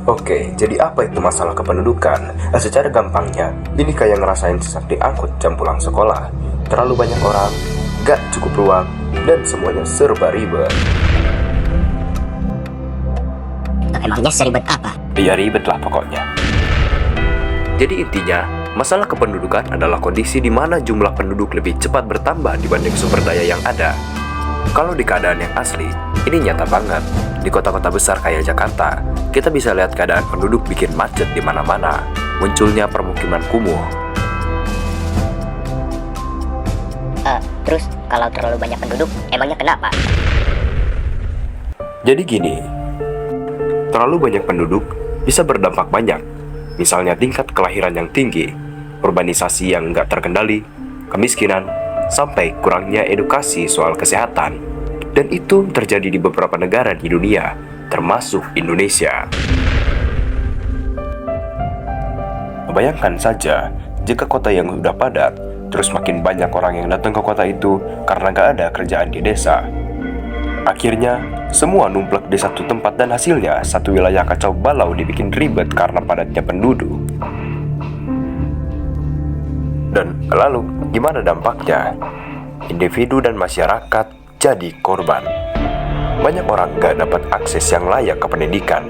Oke, jadi apa itu masalah kependudukan? Secara gampangnya, ini kayak ngerasain sesak diangkut jam pulang sekolah. Terlalu banyak orang, gak cukup ruang, dan semuanya serba ribet. Emangnya seribet apa? Ya ribet lah pokoknya. Jadi intinya, masalah kependudukan adalah kondisi di mana jumlah penduduk lebih cepat bertambah dibanding sumber daya yang ada. Kalau di keadaan yang asli, ini nyata banget. Di kota-kota besar kayak Jakarta, kita bisa lihat keadaan penduduk bikin macet di mana-mana, munculnya permukiman kumuh. Terus kalau terlalu banyak penduduk, emangnya kenapa? Jadi gini, terlalu banyak penduduk bisa berdampak banyak. Misalnya tingkat kelahiran yang tinggi, urbanisasi yang nggak terkendali, kemiskinan, sampai kurangnya edukasi soal kesehatan. Dan itu terjadi di beberapa negara di dunia, termasuk Indonesia. Bayangkan saja, jika kota yang sudah padat, terus makin banyak orang yang datang ke kota itu karena nggak ada kerjaan di desa. Akhirnya, semua numplek di satu tempat dan hasilnya satu wilayah kacau balau dibikin ribet karena padatnya penduduk. Dan lalu, gimana dampaknya? Individu dan masyarakat jadi korban. Banyak orang gak dapat akses yang layak ke pendidikan,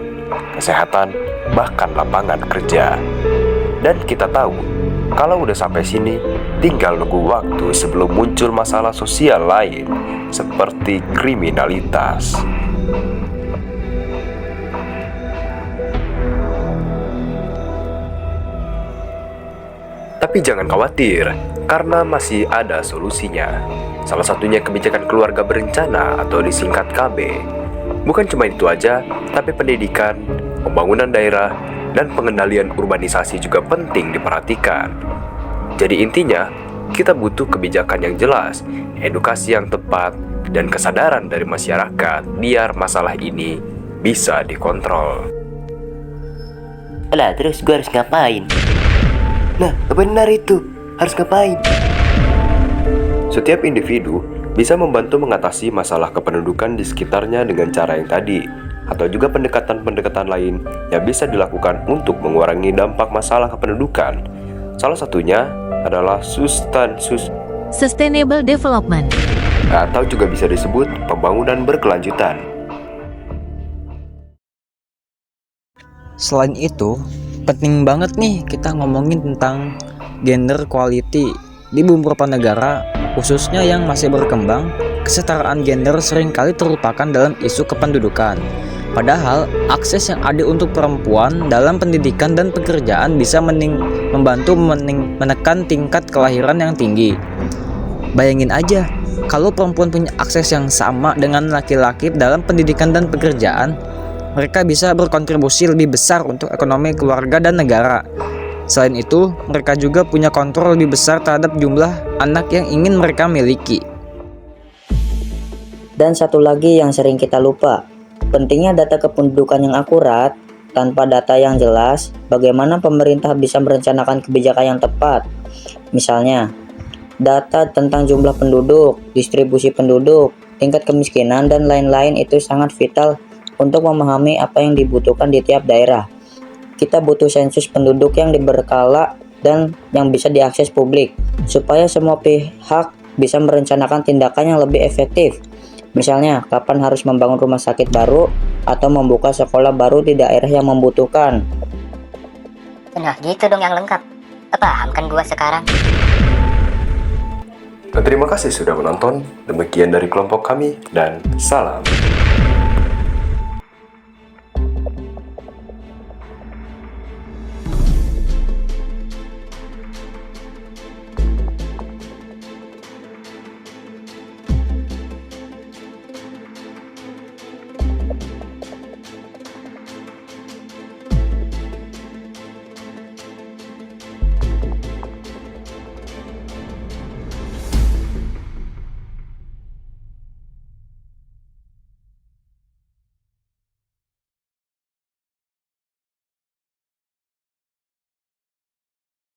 kesehatan, bahkan lapangan kerja. Dan kita tahu, kalau udah sampai sini, tinggal nunggu waktu sebelum muncul masalah sosial lain, seperti kriminalitas. Tapi jangan khawatir, karena masih ada solusinya. Salah satunya kebijakan keluarga berencana atau disingkat KB. Bukan cuma itu aja, tapi pendidikan, pembangunan daerah, dan pengendalian urbanisasi juga penting diperhatikan. Jadi intinya, kita butuh kebijakan yang jelas, edukasi yang tepat, dan kesadaran dari masyarakat biar masalah ini bisa dikontrol. Lah, terus gue harus ngapain? Nah, benar itu. Harus ngapain? Setiap individu bisa membantu mengatasi masalah kependudukan di sekitarnya dengan cara yang tadi, atau juga pendekatan-pendekatan lain yang bisa dilakukan untuk mengurangi dampak masalah kependudukan. Salah satunya adalah Sustainable Development, atau juga bisa disebut pembangunan berkelanjutan. Selain itu, penting banget nih kita ngomongin tentang gender equality. Di beberapa negara, khususnya yang masih berkembang, kesetaraan gender seringkali terlupakan dalam isu kependudukan. Padahal, akses yang adil untuk perempuan dalam pendidikan dan pekerjaan bisa membantu menekan tingkat kelahiran yang tinggi. Bayangin aja, kalau perempuan punya akses yang sama dengan laki-laki dalam pendidikan dan pekerjaan, mereka bisa berkontribusi lebih besar untuk ekonomi keluarga dan negara. Selain itu, mereka juga punya kontrol lebih besar terhadap jumlah anak yang ingin mereka miliki. Dan satu lagi yang sering kita lupa, pentingnya data kependudukan yang akurat. Tanpa data yang jelas, bagaimana pemerintah bisa merencanakan kebijakan yang tepat? Misalnya, data tentang jumlah penduduk, distribusi penduduk, tingkat kemiskinan, dan lain-lain itu sangat vital untuk memahami apa yang dibutuhkan di tiap daerah. Kita butuh sensus penduduk yang berkala dan yang bisa diakses publik, supaya semua pihak bisa merencanakan tindakan yang lebih efektif. Misalnya, kapan harus membangun rumah sakit baru atau membuka sekolah baru di daerah yang membutuhkan. Nah gitu dong yang lengkap. Paham kan gua sekarang? Terima kasih sudah menonton. Demikian dari kelompok kami dan salam.